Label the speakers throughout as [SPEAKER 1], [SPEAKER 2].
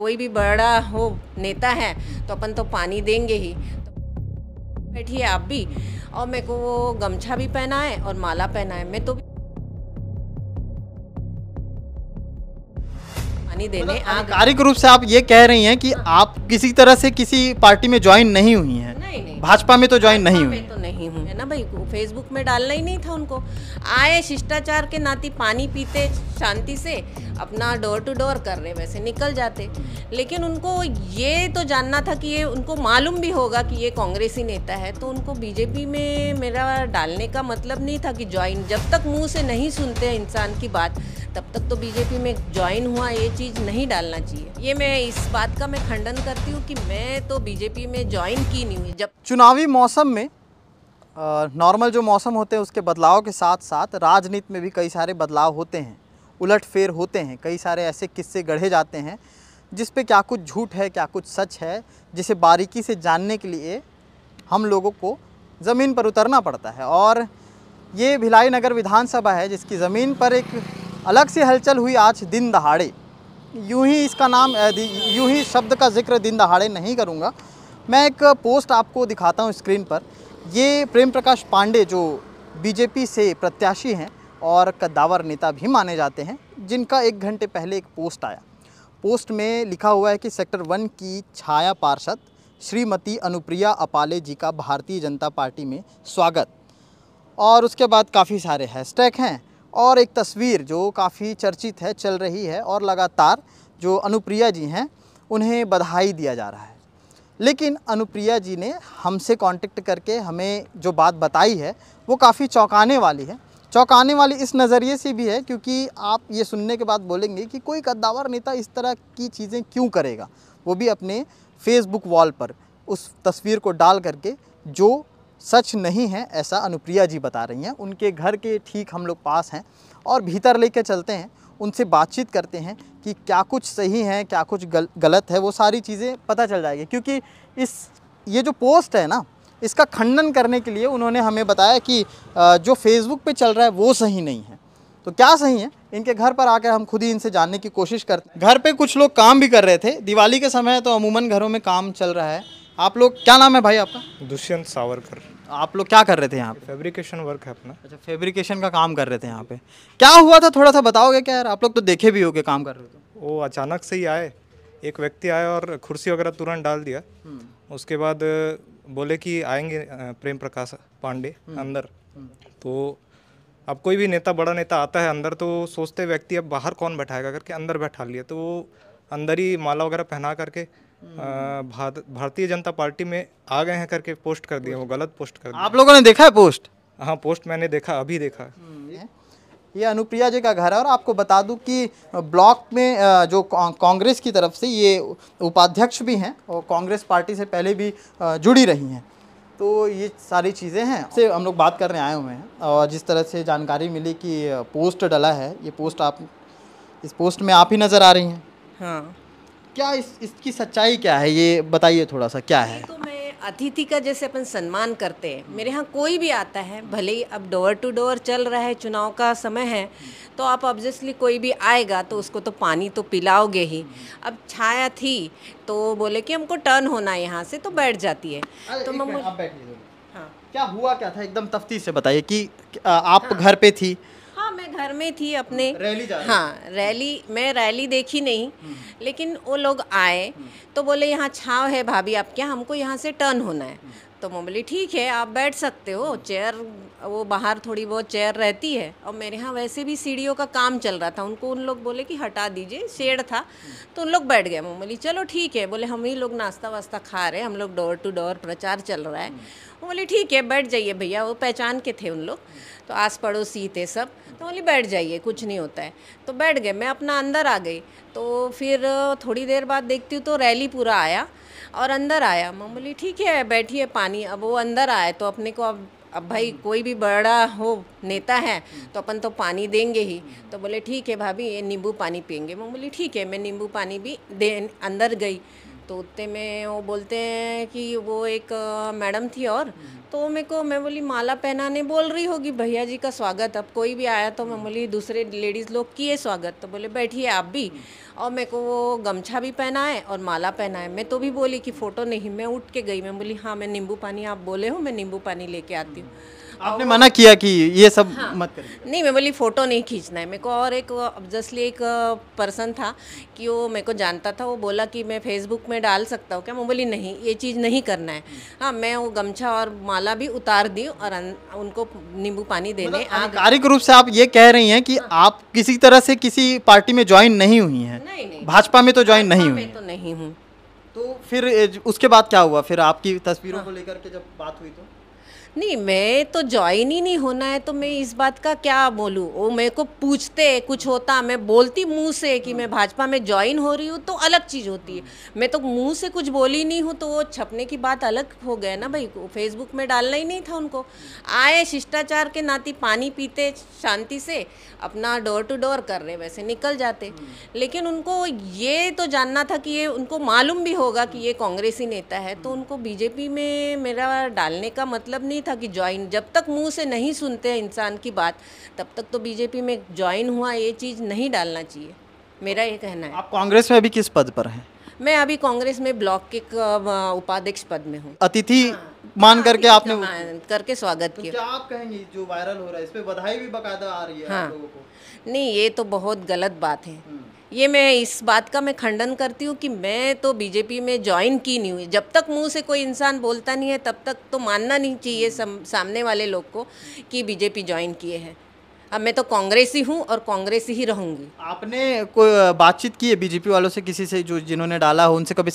[SPEAKER 1] कोई भी बड़ा हो नेता है तो अपन तो पानी देंगे ही। तो बैठिए आप भी, और मेरे को वो गमछा भी पहना है और माला पहना है। मैं तो पानी देने आ गई।
[SPEAKER 2] आधिकारिक रूप से आप ये कह रही हैं कि आप किसी तरह से किसी पार्टी में ज्वाइन नहीं हुई हैं।
[SPEAKER 1] नहीं,
[SPEAKER 2] भाजपा में तो ज्वाइन नहीं
[SPEAKER 1] भाजपा
[SPEAKER 2] हुई।
[SPEAKER 1] में तो नहीं हूँ, है ना भाई। फेसबुक में डालना ही नहीं था उनको। आए शिष्टाचार के नाते पानी पीते शांति से, अपना डोर टू डोर कर रहे, वैसे निकल जाते। लेकिन उनको ये तो जानना था कि ये उनको मालूम भी होगा कि ये कांग्रेसी नेता है, तो उनको बीजेपी में मेरा डालने का मतलब नहीं था कि ज्वाइन। जब तक मुंह से नहीं सुनते इंसान की बात, तब तक तो बीजेपी में ज्वाइन हुआ ये चीज़ नहीं डालना चाहिए। ये मैं इस बात का मैं खंडन करती हूँ कि मैं तो बीजेपी में ज्वाइन की नहीं हुई। जब
[SPEAKER 2] चुनावी मौसम में नॉर्मल जो मौसम होते हैं उसके बदलाव के साथ साथ राजनीति में भी कई सारे बदलाव होते हैं, उलटफेर होते हैं। कई सारे ऐसे किस्से गढ़े जाते हैं जिस पे क्या कुछ झूठ है क्या कुछ सच है, जिसे बारीकी से जानने के लिए हम लोगों को ज़मीन पर उतरना पड़ता है। और ये भिलाई नगर विधानसभा है जिसकी ज़मीन पर एक अलग सी हलचल हुई आज दिन दहाड़े। यूं ही इसका नाम यूं ही शब्द का जिक्र दिन दहाड़े नहीं करूंगा। मैं एक पोस्ट आपको दिखाता हूं स्क्रीन पर। ये प्रेम प्रकाश पांडे जो बीजेपी से प्रत्याशी हैं और कद्दावर नेता भी माने जाते हैं, जिनका 1 घंटे पहले एक पोस्ट आया। पोस्ट में लिखा हुआ है कि सेक्टर 1 की छाया पार्षद श्रीमती अनुप्रिया अपाले जी का भारतीय जनता पार्टी में स्वागत। और उसके बाद काफ़ी सारे हैशटैग हैं और एक तस्वीर जो काफ़ी चर्चित है, चल रही है, और लगातार जो अनुप्रिया जी हैं उन्हें बधाई दिया जा रहा है। लेकिन अनुप्रिया जी ने हमसे कांटेक्ट करके हमें जो बात बताई है वो काफ़ी चौंकाने वाली है। चौंकाने वाली इस नज़रिए से भी है क्योंकि आप ये सुनने के बाद बोलेंगे कि कोई कद्दावर नेता इस तरह की चीज़ें क्यों करेगा, वो भी अपने फेसबुक वॉल पर उस तस्वीर को डाल करके, जो सच नहीं है ऐसा अनुप्रिया जी बता रही हैं। उनके घर के ठीक हम लोग पास हैं और भीतर लेके चलते हैं, उनसे बातचीत करते हैं कि क्या कुछ सही है क्या कुछ गलत है। वो सारी चीज़ें पता चल जाएगी क्योंकि ये जो पोस्ट है ना, इसका खंडन करने के लिए उन्होंने हमें बताया कि जो फेसबुक पे चल रहा है वो सही नहीं है। तो क्या सही है, इनके घर पर आकर हम खुद ही इनसे जानने की कोशिश करते हैं। घर पे कुछ लोग काम भी कर रहे थे, दिवाली के समय तो अमूमन घरों में काम चल रहा है। आप लोग, क्या नाम है भाई आपका?
[SPEAKER 3] दुष्यंत सावरकर।
[SPEAKER 2] आप लोग क्या कर रहे थे यहाँ पे?
[SPEAKER 3] फैब्रिकेशन वर्क है अपना।
[SPEAKER 2] अच्छा, फैब्रिकेशन का काम कर रहे थे यहाँ पे। क्या हुआ था, थोड़ा सा बताओगे क्या यार? आप लोग तो देखे भी होगे काम कर रहे थे।
[SPEAKER 3] वो अचानक से ही आए, एक व्यक्ति आया और कुर्सी वगैरह तुरंत डाल दिया। उसके बाद बोले कि आएंगे प्रेम प्रकाश पांडे अंदर। तो अब कोई भी नेता, बड़ा नेता आता है अंदर तो सोचते व्यक्ति अब बाहर कौन बैठाएगा करके अंदर बैठा लिया। तो वो अंदर ही माला वगैरह पहना करके भारतीय जनता पार्टी में आ गए हैं करके पोस्ट कर दिया। वो गलत पोस्ट कर दिया।
[SPEAKER 2] आप लोगों ने देखा है पोस्ट?
[SPEAKER 3] हाँ, पोस्ट मैंने देखा, अभी देखा।
[SPEAKER 2] ये अनुप्रिया जी का घर है और आपको बता दूं कि ब्लॉक में जो कांग्रेस की तरफ से ये उपाध्यक्ष भी हैं और कांग्रेस पार्टी से पहले भी जुड़ी रही हैं। तो ये सारी चीज़ें हैं से हम लोग बात करने आए हुए हैं। और जिस तरह से जानकारी मिली कि पोस्ट डला है, ये पोस्ट इस पोस्ट में आप ही नज़र आ रही हैं।
[SPEAKER 1] हाँ,
[SPEAKER 2] क्या इसकी सच्चाई क्या है, ये बताइए थोड़ा सा, क्या है?
[SPEAKER 1] तो मैं अतिथि का जैसे अपन सम्मान करते हैं, मेरे यहाँ कोई भी आता है, भले ही अब डोर टू डोर चल रहा है, चुनाव का समय है, तो आप ऑब्वियसली कोई भी आएगा तो उसको तो पानी तो पिलाओगे ही। अब छाया थी तो बोले कि हमको टर्न होना है यहाँ से, तो बैठ जाती है। तो मैं
[SPEAKER 2] आप बैठिए।
[SPEAKER 1] हाँ
[SPEAKER 2] क्या हुआ क्या था, एकदम तफ्तीश से बताइए कि आप घर पे थी?
[SPEAKER 1] हाँ, मैं घर में थी अपने।
[SPEAKER 2] रैली जा रही?
[SPEAKER 1] हाँ, मैं रैली देखी नहीं, लेकिन वो लोग आए तो बोले यहाँ छाँव है भाभी आप, क्या हमको यहाँ से टर्न होना है। तो मैं बोली ठीक है, आप बैठ सकते हो, चेयर वो बाहर थोड़ी बहुत चेयर रहती है। और मेरे यहाँ वैसे भी सीढ़ियों का काम चल रहा था, उन लोग बोले कि हटा दीजिए, शेड था, तो उन लोग बैठ गए। मैं बोली चलो ठीक है, बोले हम ही लोग नाश्ता वास्ता खा रहे हैं, हम लोग डोर टू डोर प्रचार चल रहा है। वो बोली ठीक है बैठ जाइए भैया, वो पहचान के थे उन लोग, तो आस पड़ोसी थे सब, तो बोली बैठ जाइए कुछ नहीं होता है। तो बैठ गए, मैं अपना अंदर आ गई। तो फिर थोड़ी देर बाद देखती हूँ तो रैली पूरा आया और अंदर आया। मैं बोली ठीक है बैठिए पानी। अब वो अंदर आए तो अपने को अब भाई कोई भी बड़ा हो नेता है तो अपन तो पानी देंगे ही। तो बोले ठीक है भाभी ये नींबू पानी पियेंगे। मैं बोली ठीक है, मैं नींबू पानी भी दे अंदर गई। तो उतने में वो बोलते हैं कि वो एक मैडम थी, और तो मेरे को, मैं बोली माला पहनाने बोल रही होगी भैया जी का स्वागत। अब कोई भी आया तो मैं बोली दूसरे लेडीज़ लोग किए स्वागत, तो बोले बैठिए आप भी। और मेरे को वो गमछा भी पहना है और माला पहना है। मैं तो भी बोली कि फ़ोटो नहीं, मैं उठ के गई, मैं बोली हाँ मैं नींबू पानी, आप बोले हो मैं नींबू पानी लेके आती हूँ।
[SPEAKER 2] आपने मना किया कि ये सब मत करिए?
[SPEAKER 1] नहीं, मैं बोली फ़ोटो नहीं खींचना है मेरे को। और एक ऑब्वियसली एक पर्सन था कि वो मेरे को जानता था, वो बोला कि मैं फेसबुक में डाल सकता हूँ क्या? मैं बोली नहीं, ये चीज़ नहीं करना है। हाँ, मैं वो गमछा और माला भी उतार दी और उनको नींबू पानी देने आ गई।
[SPEAKER 2] आधिकारिक रूप से आप ये कह रही हैं कि आप किसी तरह से किसी पार्टी में ज्वाइन नहीं हुई हैं?
[SPEAKER 1] नहीं,
[SPEAKER 2] भाजपा में तो ज्वाइन नहीं
[SPEAKER 1] भाजपा
[SPEAKER 2] हुई
[SPEAKER 1] में तो नहीं हूँ।
[SPEAKER 2] तो फिर उसके बाद क्या हुआ? फिर आपकी तस्वीरों को लेकर के जब बात हुई तो?
[SPEAKER 1] नहीं, मैं तो ज्वाइन ही नहीं होना है तो मैं इस बात का क्या बोलूँ। वो मेरे को पूछते कुछ होता, मैं बोलती मुंह से कि मैं भाजपा में ज्वाइन हो रही हूँ तो अलग चीज़ होती है। मैं तो मुंह से कुछ बोली नहीं हूँ तो वो छपने की बात अलग हो गया ना भाई। फेसबुक में डालना ही नहीं था उनको। आए शिष्टाचार के नाते पानी पीते शांति से, अपना डोर टू डोर कर रहे, वैसे निकल जाते। लेकिन उनको ये तो जानना था कि ये, उनको मालूम भी होगा कि ये कांग्रेसी नेता है, तो उनको बीजेपी में मेरा डालने का मतलब नहीं था कि ज्वाइन। जब तक मुंह से नहीं सुनते हैं इंसान की बात, तब तक तो बीजेपी में ज्वाइन हुआ ये चीज़ नहीं डालना चाहिए, मेरा ये कहना है।
[SPEAKER 2] आप कांग्रेस में अभी किस पद पर हैं?
[SPEAKER 1] मैं अभी कांग्रेस में ब्लॉक के उपाध्यक्ष पद में हूँ।
[SPEAKER 2] अतिथि मान करके आपने
[SPEAKER 1] करके स्वागत
[SPEAKER 2] तो
[SPEAKER 1] किया।
[SPEAKER 2] क्या आप कहेंगी जो वायरल हो रहा है इस पे बधाई भी बकायदा आ रही है
[SPEAKER 1] हाँ।
[SPEAKER 2] आप लोगों को?
[SPEAKER 1] नहीं, ये तो बहुत गलत बात है। ये मैं इस बात का मैं खंडन करती हूँ कि मैं तो बीजेपी में ज्वाइन की नहीं हुई। जब तक मुंह से कोई इंसान बोलता नहीं है तब तक तो मानना नहीं चाहिए सामने वाले लोग को कि बीजेपी ज्वाइन किए हैं। अब मैं तो कांग्रेसी हूँ और कांग्रेसी ही रहूँगी।
[SPEAKER 2] आपने कोई बातचीत की है बीजेपी वालों से, किसी से जो जिन्होंने डाला हो उनसे कभी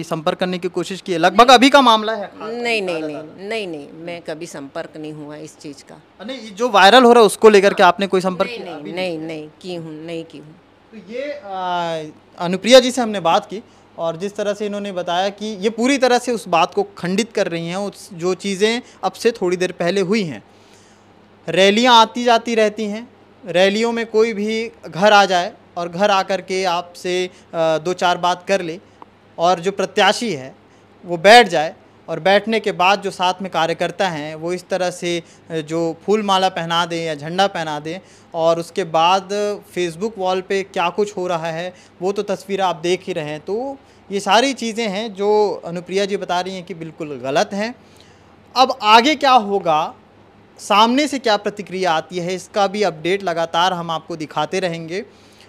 [SPEAKER 2] संपर्क करने की कोशिश की है? लगभग अभी का मामला है खास करके
[SPEAKER 1] नहीं,
[SPEAKER 2] ज़्यादातर।
[SPEAKER 1] मैं कभी संपर्क नहीं हुआ इस चीज़ का।
[SPEAKER 2] नहीं, जो वायरल हो रहा है उसको लेकर के आपने कोई संपर्क
[SPEAKER 1] नहीं,
[SPEAKER 2] किया?
[SPEAKER 1] नहीं की हूँ, नहीं की हूँ।
[SPEAKER 2] तो ये अनुप्रिया जी से हमने बात की और जिस तरह से इन्होंने बताया कि ये पूरी तरह से उस बात को खंडित कर रही हैं, उस जो चीज़ें अब से थोड़ी देर पहले हुई हैं। रैलियां आती जाती रहती हैं, रैलियों में कोई भी घर आ जाए और घर आकर के आपसे दो चार बात कर ले और जो प्रत्याशी है वो बैठ जाए और बैठने के बाद जो साथ में कार्यकर्ता हैं वो इस तरह से जो फूल माला पहना दें या झंडा पहना दें और उसके बाद फेसबुक वॉल पे क्या कुछ हो रहा है वो तो तस्वीर आप देख ही रहे हैं। तो ये सारी चीज़ें हैं जो अनुप्रिया जी बता रही हैं कि बिल्कुल गलत हैं। अब आगे क्या होगा, सामने से क्या प्रतिक्रिया आती है, इसका भी अपडेट लगातार हम आपको दिखाते रहेंगे।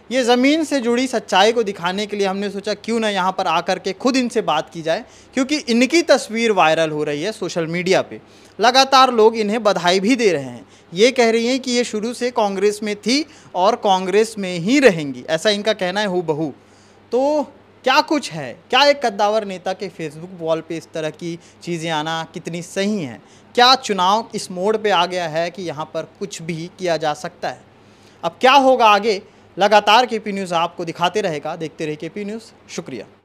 [SPEAKER 2] ये ज़मीन से जुड़ी सच्चाई को दिखाने के लिए हमने सोचा क्यों ना यहाँ पर आकर के खुद इनसे बात की जाए, क्योंकि इनकी तस्वीर वायरल हो रही है सोशल मीडिया पे। लगातार लोग इन्हें बधाई भी दे रहे हैं, ये कह रही हैं कि ये शुरू से कांग्रेस में थी और कांग्रेस में ही रहेंगी, ऐसा इनका कहना है हूबहू। तो क्या कुछ है, क्या एक कद्दावर नेता के फेसबुक वॉल पे इस तरह की चीज़ें आना कितनी सही हैं? क्या चुनाव इस मोड़ पे आ गया है कि यहाँ पर कुछ भी किया जा सकता है? अब क्या होगा आगे, लगातार केपी न्यूज़ आपको दिखाते रहेगा। देखते रहिए केपी न्यूज़। शुक्रिया।